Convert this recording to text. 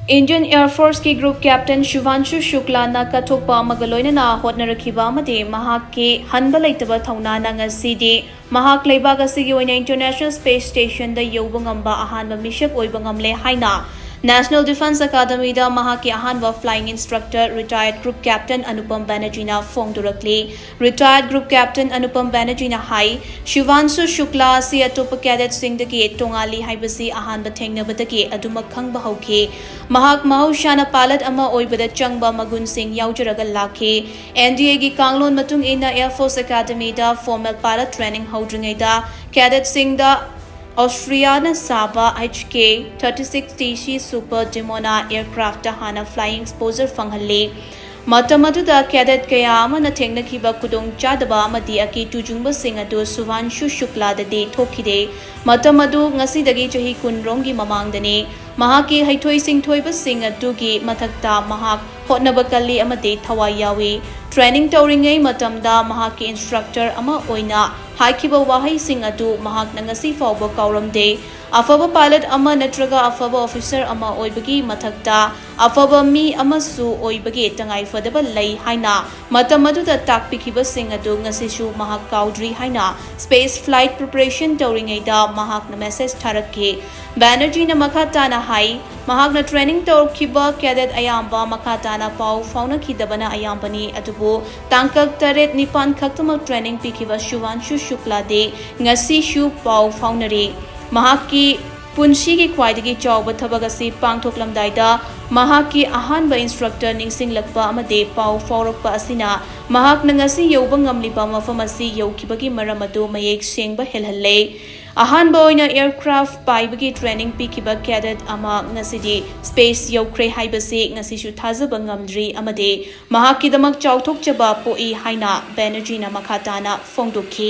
Indian Air Force की group captain Shubhanshu Shukla ना कथोकपा अमगा लोइनाना होटनारखिबा अमदि महाक की हनबा लेइतबा थौना ना ngasiदी महाक लेइबाक असिगी ओइना इंटरनेशनल स्पेस स्टेशन दा योबा ngamba ahanba meeshak oiba ngamle haina National Defense Academy da mahaki ahanba flying instructor retired group captain ANUPAM na PHONGDORAKLI retired group captain ANUPAM na hai Shubhansu Shukla si atopa cadet sing dagi tongali haibasi ahanba thengnabadagi adumak khangba hauki mahak mahaushana pilot ama oibada changba magun sing yaujaraga lakhi NDA gi kanglon matung ina Air Force Academy da formal pilot training houdringai da cadet sing da Austrian Saba HK 36TC Super Demona aircraft hana flying exposure fanghalli Matamadu cadet kaya amana thengnakiba kudong chadaba amadi aki tujungba sing adu Shubhanshu Shukla de thokide Matamadu ngasidagi chahi kunrongi mamangdani mahaki haithoi singthoiba sing adugi mathakta mahak hotnaba kalli amadi thawai yawi training tauringai matamda mahaki instructor ama oina haikiba wahai sing adu mahak nangasi fawba kauramde afaba pilot ama natraga afaba officer ama oibagi mathakta afaba mi amasu oibagi tangai fadaba lei haina matamadu da takpikiba sing adu ngasisu mahak kaudri haina space flight preparation tauringai da mahak na message tharake BANERJEE na makata na hai mahak na training taukiba cadet ayamba makata na pau fauna kidabana ayambani atubu tangkak taret nipan khaktamal training pikiba Shubhanshu Shukla de ngasi shu pau faunari mahaki punshi ki khwaidagi chawba thabak asi pangthoklamdaida mahaki ahanba instructor ningsinglakpa amade pau faurokpa asina mahak na ngasi yoba ngamliba mafam asi yokibagi maram adu mayek sengba helhalle Ahanba oina aircraft paibagi training pikiba cadet ama ngasidi space yokre haibasi ngasisu thazaba ngamdri amade mahaki damak chawthokchaba poi haina BANERJEE na makhatana phongdokhi